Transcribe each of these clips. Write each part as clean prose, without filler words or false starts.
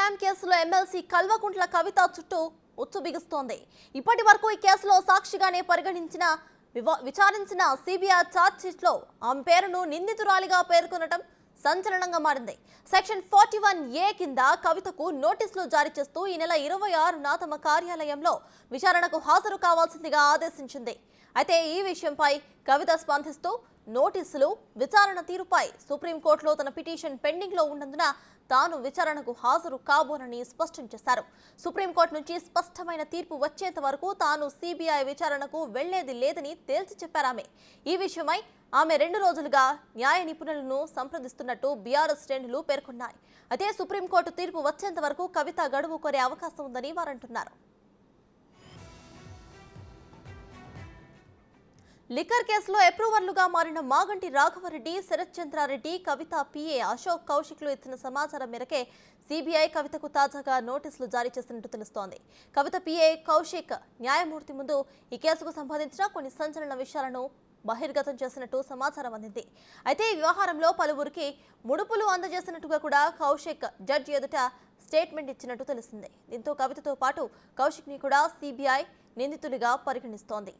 Scam కేసులో MLC Kalvakuntla Kavitha చుట్టూ ఉచ్చు బిగుస్తోంది. ఇప్పటి వరకు ఈ కేసులో సాక్షిగానే పరిగణించిన విచారించిన సిబిఐ ఛార్జ్షీట్లో ఆమె పేరును నిందితురాలిగా పేర్కొనడం సంచలనంగా మారింది. సెక్షన్ 41A కింద కవితకు నోటీసులు జారీ చేస్తూ ఈ నెల 26న తమ కార్యాలయంలో విచారణకు హాజరు కావాల్సిందిగా ఆదేశించింది. అయితే ఈ విషయంపై కవిత స్పందిస్తూ నోటీసులు విచారణ తీరుపై సుప్రీంకోర్టులో తన పిటిషన్ పెండింగ్లో ఉన్నందున తాను విచారణకు హాజరు కాబోనని స్పష్టం చేశారు. సుప్రీంకోర్టు నుంచి స్పష్టమైన తీర్పు వచ్చేంత వరకు తాను సిబిఐ విచారణకు వెళ్లేది లేదని తేల్చి చెప్పారామె. ఈ విషయమై ఆమె 2 రోజులుగా న్యాయ నిపుణులను సంప్రదిస్తున్నట్టు బీఆర్ఎస్ శ్రేణులు పేర్కొన్నాయి. అయితే సుప్రీంకోర్టు తీర్పు వచ్చేంత వరకు కవిత గడువు కోరే అవకాశం ఉందని వారంటున్నారు. లిక్కర్ కేసులో అప్రూవర్లుగా మారిన మాగంటి రాఘవరెడ్డి, శరత్ చంద్రారెడ్డి, కవిత పిఏ అశోక్ కౌశిక్లు ఇచ్చిన సమాచారం మేరకే సిబిఐ కవితకు తాజాగా నోటీసులు జారీ చేసినట్టు తెలుస్తోంది. కవిత పిఏ కౌశిక్ న్యాయమూర్తి ముందు ఈ కేసుకు సంబంధించిన కొన్ని సంచలన విషయాలను బహిర్గతం చేసినట్టు సమాచారం అందింది. అయితే ఈ వ్యవహారంలో పలువురికి ముడుపులు అందజేసినట్టుగా కూడా కౌశిక్ జడ్జి ఎదుట స్టేట్మెంట్ ఇచ్చినట్టు తెలిసింది. దీంతో కవితతో పాటు కౌశిక్ ని కూడా సిబిఐ నిందితుడిగా పరిగణిస్తోంది.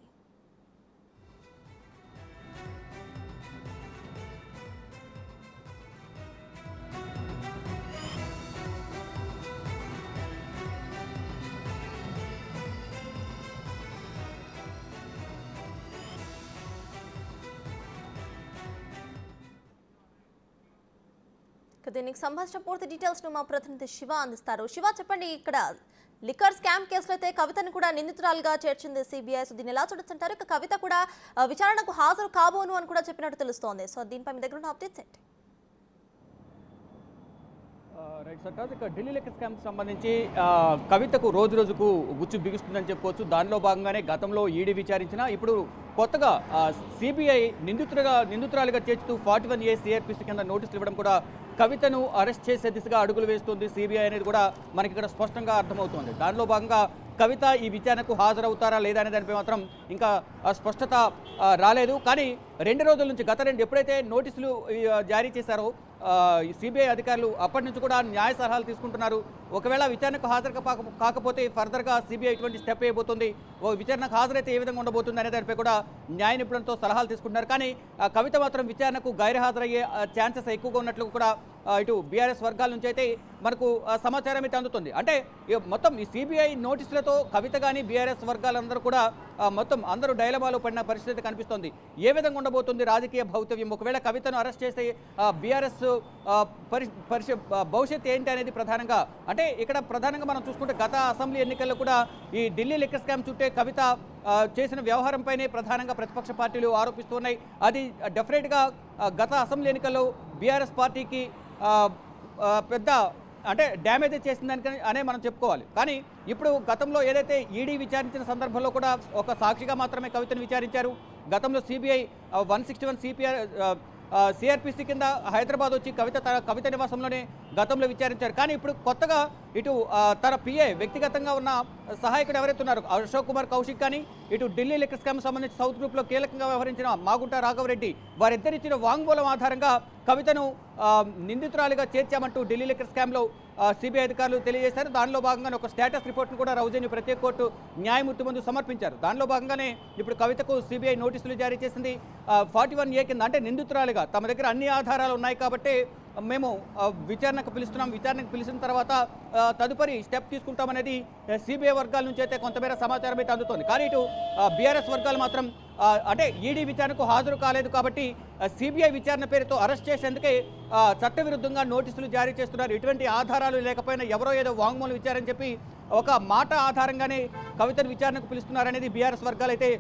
దీనికి సంబంధించిన పూర్తి డీటెయిల్స్ ను మా ప్రతినిధి శివ అందిస్తారు. శివ, చెప్పండి, ఇక్కడ లిక్కర్ స్కామ్ కేసులో అయితే కవితను కూడా నిందితురాలుగా చేర్చింది సిబిఐ. సో దీన్ని ఎలా చూడొచ్చంటారు? ఇక కవిత కూడా విచారణకు హాజరు కాబోను అని కూడా చెప్పినట్టు తెలుస్తోంది. సో దీనిపై మీ దగ్గర ఉన్న అప్డేట్స్ ఏంటి? రైట్ సర్కాజ్, ఇక ఢిల్లీ లిక్కర్ స్కామ్కి సంబంధించి కవితకు రోజు రోజుకు గుచ్చు బిగుస్తుందని చెప్పుకోవచ్చు. దానిలో భాగంగానే గతంలో ఈడీ విచారించిన, ఇప్పుడు కొత్తగా సిబిఐ నిందితురాలుగా చేర్చుతూ 41A సిఆర్పిసి కింద నోటీసులు ఇవ్వడం కూడా కవితను అరెస్ట్ చేసే దిశగా అడుగులు వేస్తుంది సిబిఐ అనేది కూడా మనకి ఇక్కడ స్పష్టంగా అర్థమవుతోంది. దానిలో భాగంగా కవిత ఈ విచారణకు హాజరవుతారా లేదా అనే దానిపై మాత్రం ఇంకా స్పష్టత రాలేదు. కానీ 2 రోజుల నుంచి ఎప్పుడైతే నోటీసులు జారీ చేశారో సిబిఐ అధికారులు అప్పటి నుంచి కూడా న్యాయ సలహాలు తీసుకుంటున్నారు. ఒకవేళ విచారణకు హాజరు కాకపోతే ఫర్దర్గా సిబిఐ ఇటువంటి స్టెప్ అయిపోతుంది, విచారణకు హాజరైతే ఏ విధంగా ఉండబోతుంది అనే దానిపై కూడా న్యాయ నిపుణులతో సలహాలు తీసుకుంటున్నారు. కానీ కవిత మాత్రం విచారణకు గైర్హాజరయ్యే ఛాన్సెస్ ఎక్కువగా ఉన్నట్లు కూడా ఇటు బీఆర్ఎస్ వర్గాల నుంచి అయితే మనకు సమాచారం అయితే అందుతుంది. అంటే మొత్తం ఈ సిబిఐ నోటీసులతో కవిత కానీ బీఆర్ఎస్ వర్గాలందరూ కూడా మొత్తం అందరూ డైలమాలో పడిన పరిస్థితి కనిపిస్తోంది. ఏ విధంగా ఉండబోతుంది రాజకీయ భవితవ్యం? ఒకవేళ కవితను అరెస్ట్ చేస్తే బీఆర్ఎస్ భవిష్యత్ ఏంటి అనేది ప్రధానంగా, అంటే ఇక్కడ ప్రధానంగా మనం చూసుకుంటే గత అసెంబ్లీ ఎన్నికల్లో కూడా ఈ ఢిల్లీ లిక్కర్ స్కామ్ చుట్టే కవిత చేసిన వ్యవహారంపైనే ప్రధానంగా ప్రతిపక్ష పార్టీలు ఆరోపిస్తున్నాయి. అది డెఫినెట్గా గత అసెంబ్లీ ఎన్నికల్లో బీఆర్ఎస్ పార్టీకి పెద్ద అంటే డ్యామేజ్ చేసిందని అనే మనం చెప్పుకోవాలి. కానీ ఇప్పుడు గతంలో ఏదైతే ఈడీ విచారించిన సందర్భంలో కూడా ఒక సాక్షిగా మాత్రమే కవితను విచారించారు. గతంలో సిబిఐ 161 సిఆర్పిసి కింద హైదరాబాద్ వచ్చి కవిత నివాసంలోనే గతంలో విచారించారు. కానీ ఇప్పుడు కొత్తగా ఇటు తన పిఏ వ్యక్తిగతంగా ఉన్న సహాయకుడు ఎవరైతే ఉన్నారో అశోక్ కుమార్ కౌశిక్ కానీ, ఇటు ఢిల్లీ లిక్కర్ స్కామ్ సంబంధించి సౌత్ గ్రూప్లో కీలకంగా వ్యవహరించిన మాగుంట రాఘవరెడ్డి, వారిద్దరిచ్చిన వాంగ్మూలం ఆధారంగా కవితను నిందితురాలిగా చేర్చామంటూ ఢిల్లీ లిక్కర్ స్కామ్లో సిబిఐ అధికారులు తెలియజేశారు. దానిలో భాగంగానే ఒక స్టేటస్ రిపోర్ట్ను కూడా రౌజేని ప్రత్యేక కోర్టు న్యాయమూర్తి ముందు సమర్పించారు. దానిలో భాగంగానే ఇప్పుడు కవితకు సిబిఐ నోటీసులు జారీ చేసింది. 41A కింద అంటే నిందితురాలిగా తమ దగ్గర అన్ని ఆధారాలు ఉన్నాయి కాబట్టి మేము విచారణకు పిలుస్తున్నాం, విచారణకు పిలిచిన తర్వాత తదుపరి స్టెప్ తీసుకుంటామనేది సిబిఐ వర్గాల నుంచి అయితే కొంతమేర సమాచారం అయితే అందుతోంది. కానీ ఇటు బీఆర్ఎస్ వర్గాలు మాత్రం అంటే ఈడీ విచారణకు హాజరు కాలేదు కాబట్టి సిబిఐ విచారణ పేరుతో అరెస్ట్ చేసేందుకే చట్టవిరుద్ధంగా నోటీసులు జారీ చేస్తున్నారు. ఎటువంటి ఆధారాలు లేకపోయినా ఎవరో ఏదో వాంగ్మూలం ఇచ్చారని చెప్పి ఒక మాట ఆధారంగానే కవితను విచారణకు పిలుస్తున్నారనేది బీఆర్ఎస్ వర్గాలు అయితే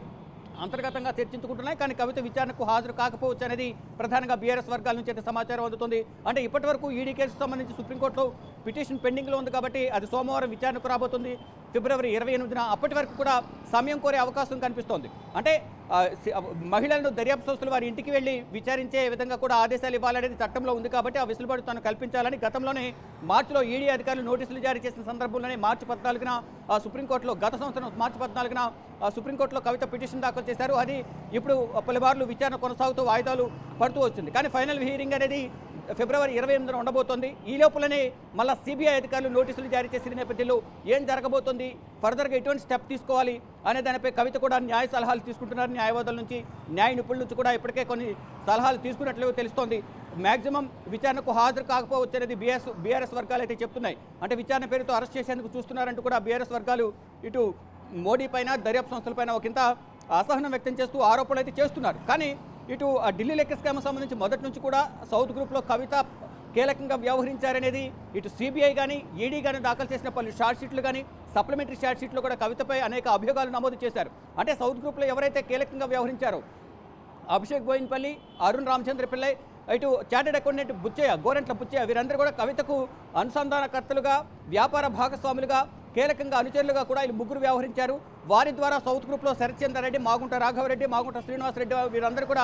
అంతర్గతంగా చర్చించుకుంటున్నాయి. కానీ కవిత విచారణకు హాజరు కాకపోవచ్చు అనేది ప్రధానంగా బీఆర్ఎస్ వర్గాల నుంచి అయితే సమాచారం అందుతుంది. అంటే ఇప్పటి వరకు ఈడీ కేసుకు సంబంధించి సుప్రీంకోర్టులో పిటిషన్ పెండింగ్లో ఉంది కాబట్టి అది సోమవారం విచారణకు రాబోతుంది, ఫిబ్రవరి 28న. అప్పటి వరకు కూడా సమయం కోరే అవకాశం కనిపిస్తోంది. అంటే మహిళలను దర్యాప్తు సంస్థలు వారి ఇంటికి వెళ్లి విచారించే విధంగా కూడా ఆదేశాలు ఇవ్వాలనేది చట్టంలో ఉంది కాబట్టి ఆ వెసులుబాటు తాను కల్పించాలని గతంలోనే మార్చిలో ఈడీ అధికారులు నోటీసులు జారీ చేసిన సందర్భంలోనే మార్చి 14న సుప్రీంకోర్టులో గత సంవత్సరం మార్చి 14న సుప్రీంకోర్టులో కవిత పిటిషన్ దాఖలు చేశారు. అది ఇప్పుడు పలుమార్లు విచారణ కొనసాగుతూ వాయిదాలు పడుతూ వచ్చింది. కానీ ఫైనల్ హియరింగ్ అనేది ఫిబ్రవరి 28న ఉండబోతోంది. ఈ లోపలనే మళ్ళీ సిబిఐ అధికారులు నోటీసులు జారీ చేసిన నేపథ్యంలో ఏం జరగబోతోంది, ఫర్దర్గా ఎటువంటి స్టెప్ తీసుకోవాలి అనే దానిపై కవిత కూడా న్యాయ సలహాలు తీసుకుంటున్నారు. న్యాయవాదుల నుంచి, న్యాయ నిపుణుల నుంచి కూడా ఇప్పటికే కొన్ని సలహాలు తీసుకున్నట్లు తెలుస్తోంది. మ్యాక్సిమం విచారణకు హాజరు కాకపోవచ్చు అనేది బీఆర్ఎస్ వర్గాలు అయితే చెప్తున్నాయి. అంటే విచారణ పేరుతో అరెస్ట్ చేసేందుకు చూస్తున్నారంటూ కూడా బీఆర్ఎస్ వర్గాలు ఇటు మోడీ పైన, దర్యాప్తు సంస్థలపైన ఒకంత అసహనం వ్యక్తం చేస్తూ ఆరోపణలు అయితే చేస్తున్నారు. కానీ ఇటు ఢిల్లీ లిక్కర్ స్కామ్ సంబంధించి మొదటి నుంచి కూడా సౌత్ గ్రూప్లో కవిత కీలకంగా వ్యవహరించారనేది ఇటు సిబిఐ కానీ, ఈడీ కానీ దాఖలు చేసిన పలు షార్ట్ షీట్లు కానీ, సప్లిమెంటరీ షార్ట్ షీట్లు కూడా కవితపై అనేక అభియోగాలు నమోదు చేశారు. అంటే సౌత్ గ్రూప్లో ఎవరైతే కీలకంగా వ్యవహరించారో అభిషేక్ బోయిన్పల్లి, అరుణ్ రామచంద్ర పిల్లై, ఇటు చార్టెడ్ అకౌంటెంట్ బుచ్చయ్య, గోరంట్ల బుచ్చయ్య, వీరందరూ కూడా కవితకు అనుసంధానకర్తలుగా, వ్యాపార భాగస్వాములుగా, కీలకంగా అనుచరులుగా కూడా వీళ్ళు ముగ్గురు వ్యవహరించారు. వారి ద్వారా సౌత్ గ్రూప్లో శరత్చంద్రారెడ్డి, మాగుంట రాఘవరెడ్డి, మాగుంట శ్రీనివాసరెడ్డి వీరందరూ కూడా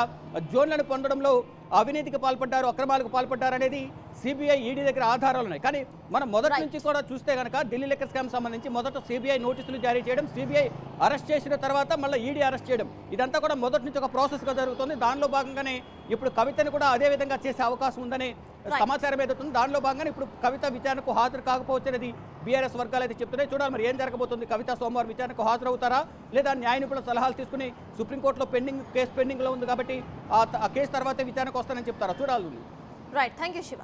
జోన్లను పొందడంలో అవినీతికి పాల్పడ్డారు, అక్రమాలకు పాల్పడ్డారు అనేది సిబిఐ, ఈడీ దగ్గర ఆధారాలు ఉన్నాయి. కానీ మనం మొదటి నుంచి కూడా చూస్తే కనుక ఢిల్లీ లిక్కర్ స్కామ్ సంబంధించి మొదట సిబిఐ నోటీసులు జారీ చేయడం, సిబిఐ అరెస్ట్ చేసిన తర్వాత మళ్ళీ ఈడీ అరెస్ట్ చేయడం, ఇదంతా కూడా మొదటి నుంచి ఒక ప్రాసెస్గా జరుగుతుంది. దానిలో భాగంగానే ఇప్పుడు కవితను కూడా అదే విధంగా చేసే అవకాశం ఉందని సమాచారం ఏదవుతుంది. దానిలో భాగంగానే ఇప్పుడు కవిత విచారణకు హాజరు కాకపోవచ్చు అనేది బీఆర్ఎస్ వర్గాలు అయితే చెప్తున్నాయి. చూడాలి మరి ఏం జరగబోతుంది. కవిత సోమవారం విచారణకు హాజరవుతారా లేదా న్యాయ నిపుణుల సలహాలు తీసుకుని సుప్రీంకోర్టులో కేసు పెండింగ్లో ఉంది కాబట్టి ఆ కేసు తర్వాత విచారణకు వస్తానని చెప్తారా చూడాలి. Right, thank you Shiva.